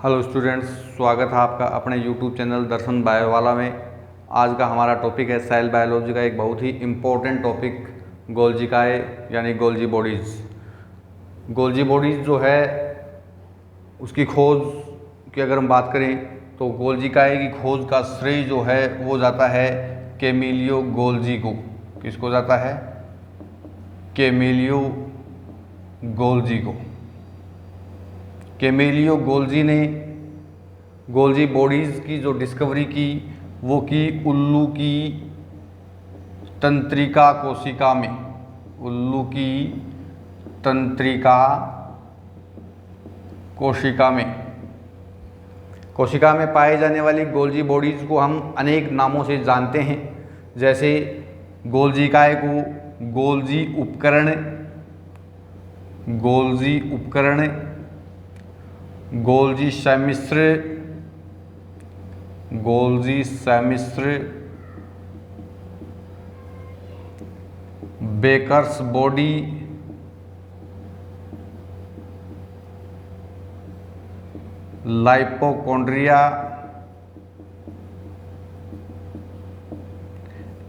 Hello students, स्वागत है आपका अपने यूट्यूब चैनल दर्शन बायो वाला में। आज का हमारा टॉपिक है सेल बायोलॉजी का एक बहुत ही इम्पोर्टेंट टॉपिक, गोल्जिकाए यानी गोल्जी बॉडीज़। गोल्जी बॉडीज़ जो है उसकी खोज की अगर हम बात करें तो गोल्जिकाए की खोज का श्रेय जो है वो जाता है कैमिलियो गोल्जी को। किसको जाता है? कैमिलियो गोल्जी को। कैमिलियो गोल्जी ने गोल्जी बॉडीज़ की जो डिस्कवरी की वो की उल्लू की तंत्रिका कोशिका में। उल्लू की तंत्रिका कोशिका में पाए जाने वाली गोल्जी बॉडीज़ को हम अनेक नामों से जानते हैं, जैसे गोल्जिकाए को गोल्जी उपकरण, गोल्जी सम्मिश्र, बेकर्स बॉडी, लाइपोकॉन्ड्रिया,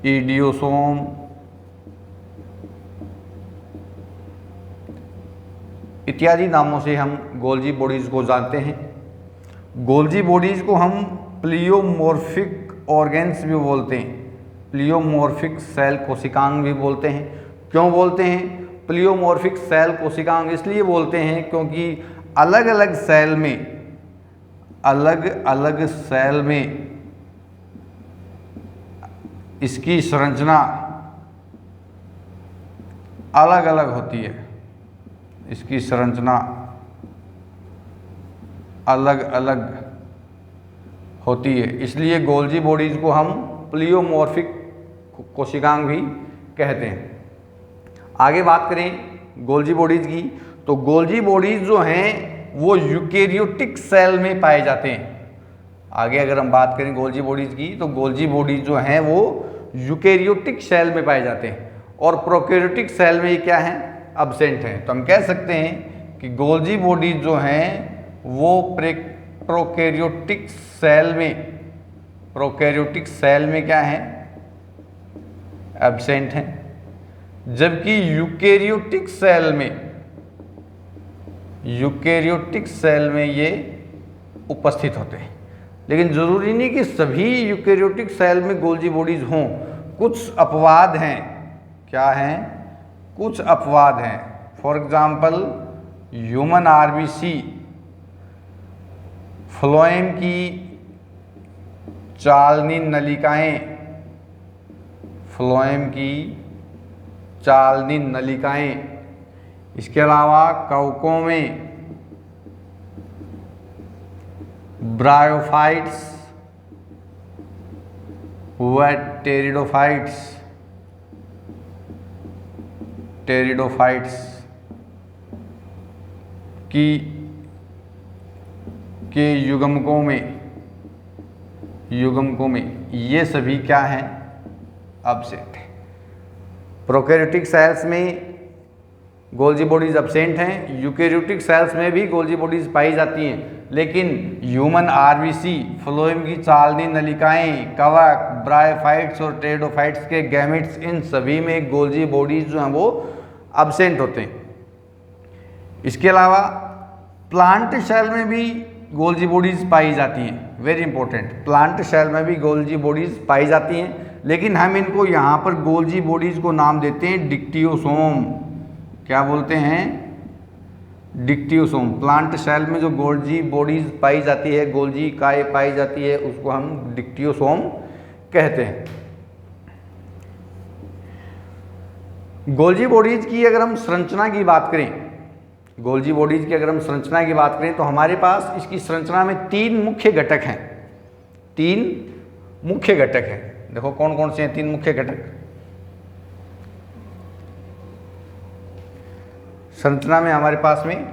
इडियोसोम, इत्यादि नामों से हम गोल्जी बॉडीज़ को जानते हैं। गोल्जी बॉडीज़ को हम प्लियोमॉर्फिक ऑर्गेन्स भी बोलते हैं, प्लियोमॉर्फिक सेल कोशिकांग भी बोलते हैं। क्यों बोलते हैं प्लियोमॉर्फिक सेल कोशिकांग? इसलिए बोलते हैं क्योंकि अलग अलग सेल में इसकी संरचना अलग अलग होती है, इसकी संरचना अलग अलग होती है। इसलिए गोल्जी बॉडीज़ को हम प्लियोमॉर्फिक कोशिकांग भी कहते हैं। आगे बात करें गोल्जी बॉडीज़ की, तो गोल्जी बॉडीज़ जो हैं वो यूकेरियोटिक सेल में पाए जाते हैं। आगे अगर हम बात करें गोल्जी बॉडीज़ की, तो गोल्जी बॉडीज़ जो हैं वो यूकेरियोटिक सेल में पाए जाते हैं और प्रोकैरियोटिक सेल में ये क्या हैं? अब्सेंट हैं। तो हम कह सकते हैं कि गोल्जी बॉडीज जो हैं वो प्रोकैरियोटिक सेल में क्या हैं? एब्सेंट हैं, जबकि यूकेरियोटिक सेल में ये उपस्थित होते हैं। लेकिन ज़रूरी नहीं कि सभी यूकेरियोटिक सेल में गोल्जी बॉडीज हों, कुछ अपवाद हैं। क्या हैं? कुछ अपवाद हैं। For example human RBC, phloem की चालनी नलिकाएं, इसके अलावा कवकों में ब्रायोफाइट्स व टेरिडोफाइट्स के युग्मकों में ये सभी क्या हैं? एब्सेंट है। प्रोकैरियोटिक सेल्स में गोल्जी बॉडीज एब्सेंट हैं, यूकेरियोटिक सेल्स में भी गोल्जी बॉडीज पाई जाती हैं, लेकिन ह्यूमन आरबीसी, फ्लोएम की चालनी नलिकाएं, कवक, ब्रायोफाइट्स और टेरिडोफाइट्स के गैमेट्स, इन सभी में गोल्जी बॉडीज जो हैं वो एब्सेंट होते हैं। इसके अलावा प्लांट सेल में भी गोल्जी बॉडीज पाई जाती हैं। वेरी इंपॉर्टेंट, प्लांट सेल में भी गोल्जी बॉडीज पाई जाती हैं, लेकिन हम इनको यहाँ पर गोल्जी बॉडीज को नाम देते हैं डिक्टियोसोम। क्या बोलते हैं? डिक्टियोसोम। प्लांट सेल में जो गोल्जी बॉडीज पाई जाती है, गोल्जी काय पाई जाती है, उसको हम डिक्टियोसोम कहते हैं। गोल्जी बॉडीज की अगर हम संरचना की बात करें, तो हमारे पास इसकी संरचना में तीन मुख्य घटक हैं। देखो कौन कौन से हैं तीन मुख्य घटक संरचना में? हमारे पास में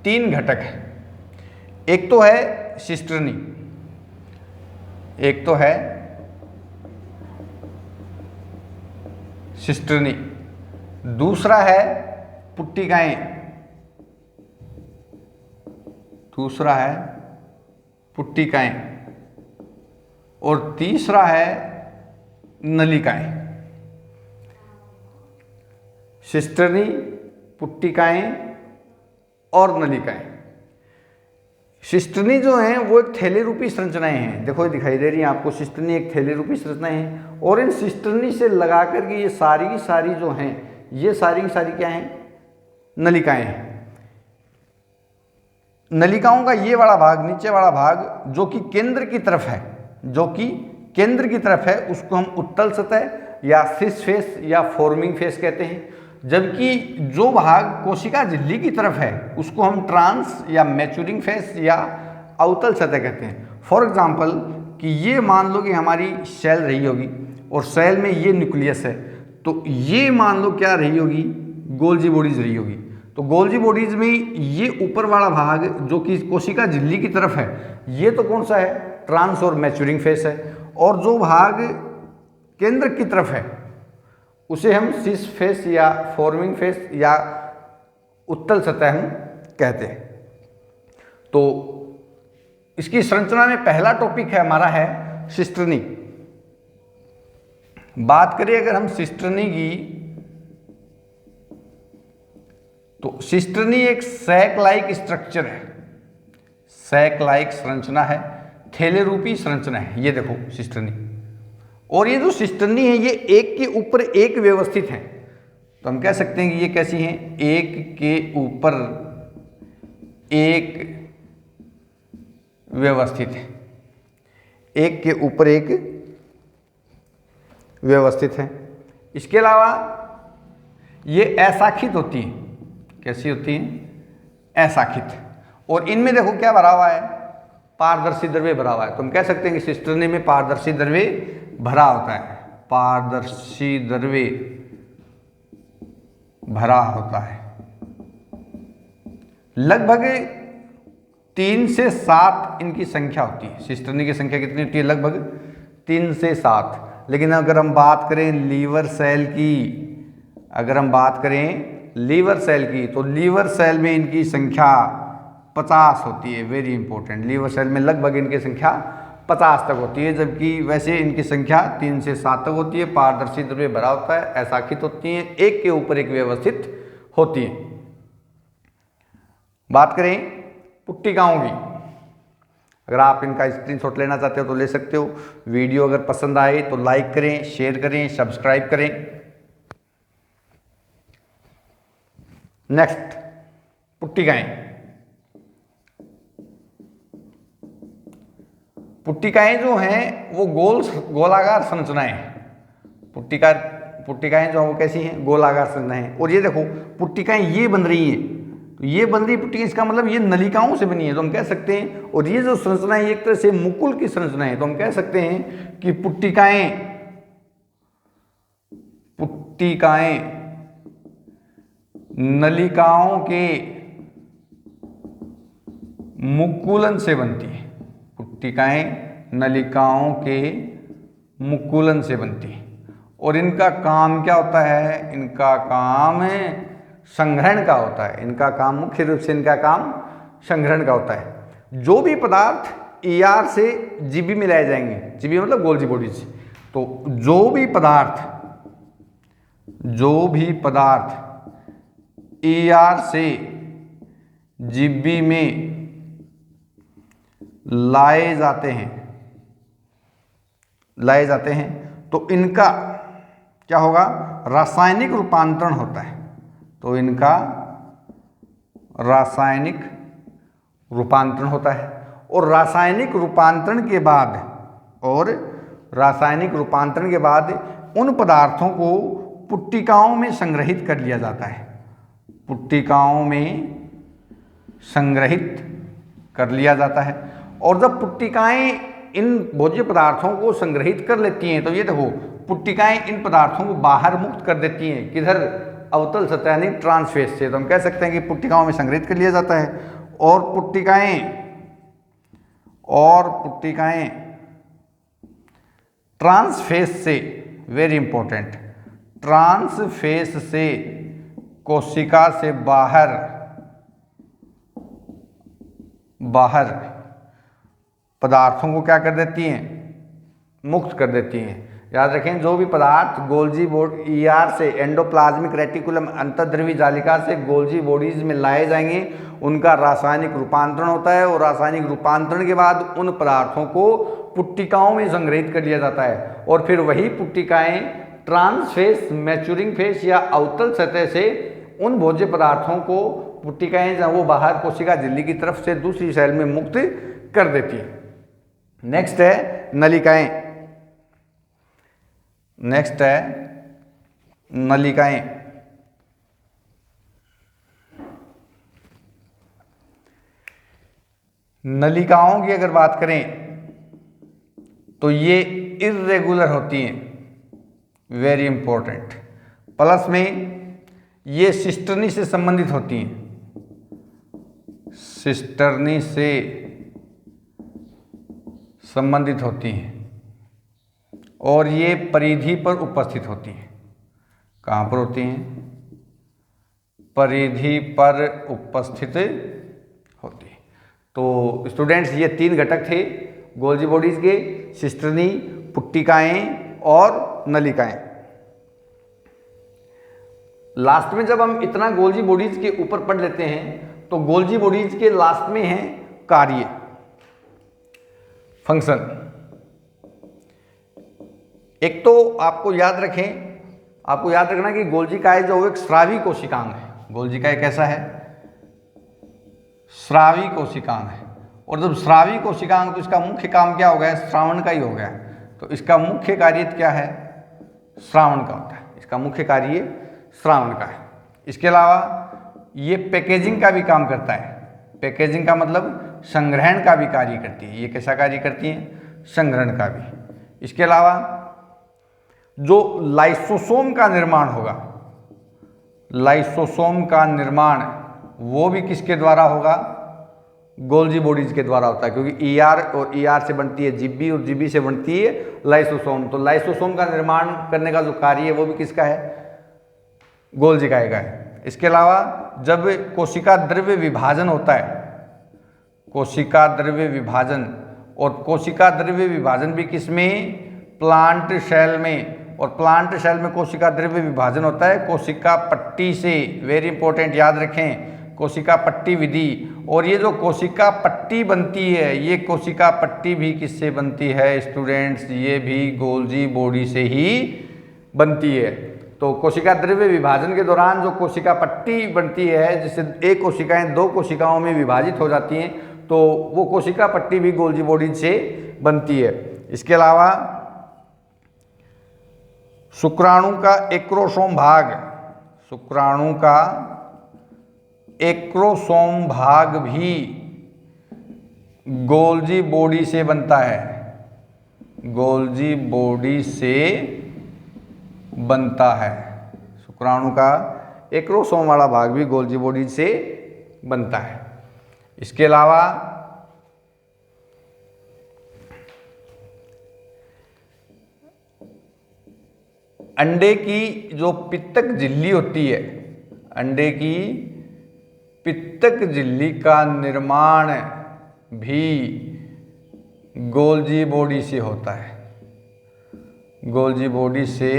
तीन घटक हैं। एक तो है सिस्टर्नी, दूसरा है पुट्टिकाएं, पुट्टिकाएं और तीसरा है नलिकाएं। शिस्त्रनी, पुट्टिकाएं और नलिकाएं। शिस्त्रनी जो हैं वो एक थैले रूपी संरचनाएं हैं, देखो ये दिखाई दे रही है आपको, शिस्त्रनी एक थैले रूपी संरचनाएं हैं। और इन शिस्त्रनी से लगा करके ये सारी की सारी जो हैं, ये सारी की सारी क्या हैं, नलिकाएं हैं। नलिकाओं का ये वाला भाग, नीचे वाला भाग जो कि केंद्र की तरफ है, जो कि केंद्र की तरफ है, उसको हम उत्तल सतह या सिस फेस या फॉर्मिंग फेस कहते हैं। जबकि जो भाग कोशिका झिल्ली की तरफ है उसको हम ट्रांस या मैच्योरिंग फेस या अवतल सतह कहते हैं। फॉर एग्जांपल कि ये मान लो कि हमारी सेल रही होगी और सेल में ये न्यूक्लियस है, तो ये मान लो क्या रही होगी, गोल्जी बॉडीज रही होगी। तो गोल्जी बॉडीज में ये ऊपर वाला भाग जो कि कोशिका झिल्ली की तरफ है, ये तो कौन सा है, ट्रांस और मैच्योरिंग फेस है। और जो भाग केंद्र की तरफ है उसे हम सिस फेस या फॉर्मिंग फेस या उत्तल सतह हम कहते हैं। तो इसकी संरचना में पहला टॉपिक है हमारा है शिस्त्रनी। बात करें अगर हम शिस्त्रनी की, तो शिस्त्रनी एक सैक लाइक स्ट्रक्चर है, सैक लाइक संरचना है, थैले रूपी संरचना है। ये देखो शिस्त्रनी, और ये जो शिस्त्रनी है ये एक के ऊपर एक व्यवस्थित है। तो हम कह सकते हैं कि ये कैसी हैं, एक के ऊपर एक व्यवस्थित है, एक के ऊपर एक व्यवस्थित है। इसके अलावा ये अशाखित होती हैं। कैसी होती हैं, अशाखित। और इनमें देखो क्या भरा हुआ है, पारदर्शी द्रव्य भरा हुआ है। तो हम कह सकते हैं कि शिस्त्रनी में पारदर्शी द्रव्य भरा होता है, पारदर्शी द्रव्य भरा होता है। लगभग 3 से 7 इनकी संख्या होती है। शिस्त्रनी की संख्या कितनी होती है, लगभग 3 से 7। लेकिन अगर हम बात करें लीवर सेल की, अगर हम बात करें लीवर सेल की, तो लीवर सेल में इनकी संख्या 50 होती है। वेरी इंपॉर्टेंट, लीवर सेल में लगभग इनकी संख्या 50 तक होती है, जबकि वैसे इनकी संख्या 3 से 7 तक होती है। पारदर्शी द्रव्य भरा होता है, अशाखित होती हैं, एक के ऊपर एक व्यवस्थित होती हैं। बात करें पुट्टिकाओं की, अगर आप इनका स्क्रीनशॉट लेना चाहते हो तो ले सकते हो। वीडियो अगर पसंद आए तो लाइक करें, शेयर करें, सब्सक्राइब करें। नेक्स्ट, पुट्टिकाएं। पुट्टिकाएं जो हैं वो गोलाकार संरचनाएं हैं। पुट्टिकाएं जो हैं वो कैसी हैं, गोलाकार संरचनाएं हैं। और ये देखो पुट्टिकाएं ये बन रही हैं, तो ये बन रही पुट्टिकाएं, इसका मतलब ये नलिकाओं से बनी है, तो हम कह सकते हैं। और ये जो संरचना है एक तरह से मुकुल की संरचना है, तो हम कह सकते हैं कि पुट्टिकाएं नलिकाओं के मुकुलन से बनती है। पुट्टिकाएं नलिकाओं के मुकुलन से बनती है। और इनका काम क्या होता है, इनका काम संग्रहण का होता है। इनका काम मुख्य रूप से इनका काम संग्रहण का होता है। जो भी पदार्थ ER से GB में लाए जाएंगे, GB मतलब गोल्जी बॉडीज, तो जो भी पदार्थ ER से GB में लाए जाते हैं तो इनका क्या होगा, रासायनिक रूपांतरण होता है। तो इनका रासायनिक रूपांतरण होता है। और रासायनिक रूपांतरण के बाद उन पदार्थों को पुट्टिकाओं में संग्रहित कर लिया जाता है। पुट्टिकाओं में संग्रहित कर लिया जाता है। और जब पुट्टिकाएं इन भोज्य पदार्थों को संग्रहित कर लेती हैं, तो ये देखो पुट्टिकाएं इन पदार्थों को बाहर मुक्त कर देती हैं। किधर, अवतल सतह यानी ट्रांसफेस से। तो हम कह सकते हैं कि पुट्टिकाओं में संग्रहित कर लिया जाता है। और पुट्टिकाएं ट्रांसफेस से, वेरी इंपॉर्टेंट, ट्रांसफेस से कोशिका से बाहर पदार्थों को क्या कर देती हैं, मुक्त कर देती हैं। याद रखें, जो भी पदार्थ गोल्जी ईआर से एंडोप्लाज्मिक रेटिकुलम अंतर्द्रव्यी जालिका से गोल्जी बॉडीज में लाए जाएंगे, उनका रासायनिक रूपांतरण होता है और रासायनिक रूपांतरण के बाद उन पदार्थों को पुट्टिकाओं में संग्रहित कर लिया जाता है और फिर वही पुट्टिकाएं ट्रांसफेस, मैच्योरिंग फेस या अवतल सतह से उन भोज्य पदार्थों को पुट्टिकाएं जहाँ वो बाहर कोशिका झिल्ली की तरफ से दूसरी सेल में मुक्त कर देती है। नेक्स्ट है नलिकाएं। नेक्स्ट है नलिकाएं। नलिकाओं की अगर बात करें तो ये इर्रेगुलर होती हैं, वेरी इंपॉर्टेंट। प्लस में ये सिस्टर्नी से संबंधित होती हैं, सिस्टर्नी से संबंधित होती हैं और ये परिधि पर उपस्थित होती हैं। कहाँ पर होती हैं? परिधि पर उपस्थित होती है। तो स्टूडेंट्स, ये 3 घटक थे गोल्जी बॉडीज के, सिस्टर्नी, पुट्टिकाएं और नलिकाएं। लास्ट में जब हम इतना गोल्जी बॉडीज के ऊपर पढ़ लेते हैं तो गोल्जी बॉडीज के लास्ट में है कार्य, फंक्शन। एक तो आपको याद रखना कि गोल्जी काय जो एक स्रावी कोशिकांग है। गोल्जी काय कैसा है? स्रावी कोशिकांग है। और जब स्रावी कोशिकांग, तो इसका मुख्य काम क्या हो गया? श्रावण का ही हो गया। तो इसका मुख्य कार्य क्या है? श्रावण का होता है। इसका मुख्य कार्य श्रावण का है। इसके अलावा ये पैकेजिंग का भी काम करता है। पैकेजिंग का मतलब संग्रहण का भी कार्य करती है। ये कैसा कार्य करती है? संग्रहण का भी। इसके अलावा जो लाइसोसोम का निर्माण होगा, लाइसोसोम का निर्माण वो भी किसके द्वारा होगा? गोल्जी बॉडीज के द्वारा होता है, क्योंकि ईआर और ईआर से बनती है जीबी और जीबी से बनती है लाइसोसोम। तो लाइसोसोम का निर्माण करने का जो कार्य है वो भी किसका है? गोल्जी काय का है। इसके अलावा जब कोशिका द्रव्य विभाजन होता है, कोशिका द्रव्य विभाजन, और कोशिका द्रव्य विभाजन भी किसमें? प्लांट सेल में। और प्लांट सेल में कोशिका द्रव्य विभाजन होता है कोशिका पट्टी से। वेरी इंपॉर्टेंट, याद रखें, कोशिका पट्टी विधि। और ये जो कोशिका पट्टी बनती है, ये कोशिका पट्टी भी किससे बनती है स्टूडेंट्स? ये भी गोल्जी बॉडी से ही बनती है। तो कोशिका द्रव्य विभाजन के दौरान जो कोशिका पट्टी बनती है, जिससे एक कोशिकाएं 2 कोशिकाओं में विभाजित हो जाती हैं, तो वो कोशिका पट्टी भी गोल्जी बॉडी से बनती है। इसके अलावा शुक्राणु का एक्रोसोम भाग, शुक्राणु का एक्रोसोम भाग भी गोल्जी बॉडी से बनता है, गोल्जी बॉडी से बनता है। शुक्राणु का एक्रोसोम वाला भाग भी गोल्जी बॉडी से बनता है। इसके अलावा अंडे की जो पित्तक झिल्ली होती है, अंडे की पित्तक झिल्ली का निर्माण भी गोल्जी बॉडी से होता है, गोल्जी बॉडी से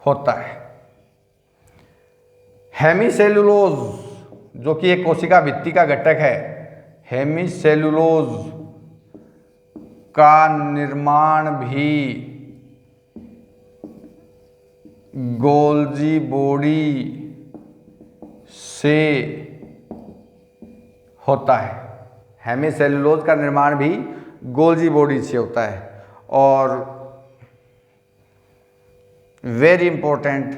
होता है। हेमीसेलुलोज, जो कि एक कोशिका भित्ति का घटक है, हेमीसेलुलोज का निर्माण भी गोल्जी बॉडी से होता है। हेमीसेलुलोज का निर्माण भी गोल्जी बॉडी से होता है। और वेरी इंपॉर्टेंट,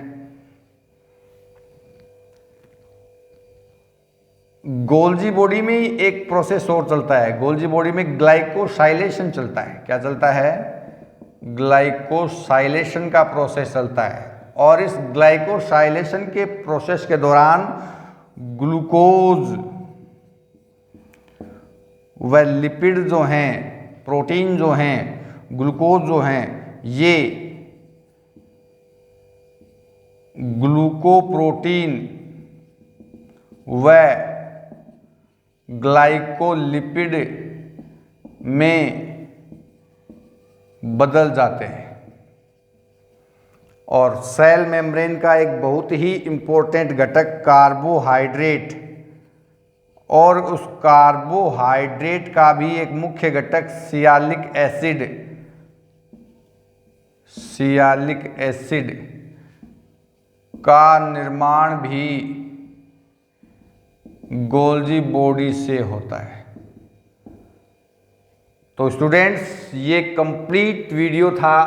गोल्जी बॉडी में एक प्रोसेस और चलता है। गोल्जी बॉडी में ग्लाइकोसाइलेशन चलता है। क्या चलता है? ग्लाइकोसाइलेशन का प्रोसेस चलता है। और इस ग्लाइकोसाइलेशन के प्रोसेस के दौरान ग्लूकोज व लिपिड जो हैं, प्रोटीन जो हैं, ग्लूकोज जो हैं, ये ग्लूकोप्रोटीन व ग्लाइकोलिपिड में बदल जाते हैं। और सेल मेम्ब्रेन का एक बहुत ही इम्पोर्टेंट घटक कार्बोहाइड्रेट, और उस कार्बोहाइड्रेट का भी एक मुख्य घटक सियालिक एसिड का निर्माण भी गोल्जी बॉडी से होता है। तो स्टूडेंट्स, ये कंप्लीट वीडियो था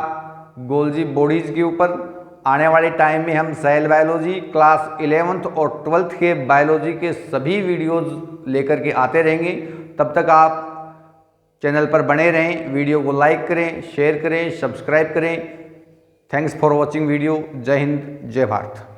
गोल्जी बॉडीज़ के ऊपर। आने वाले टाइम में हम सेल बायोलॉजी क्लास 11th और 12th के बायोलॉजी के सभी वीडियोज़ लेकर के आते रहेंगे। तब तक आप चैनल पर बने रहें, वीडियो को लाइक करें, शेयर करें, सब्सक्राइब करें। Thanks for watching video. जय हिंद, जय भारत।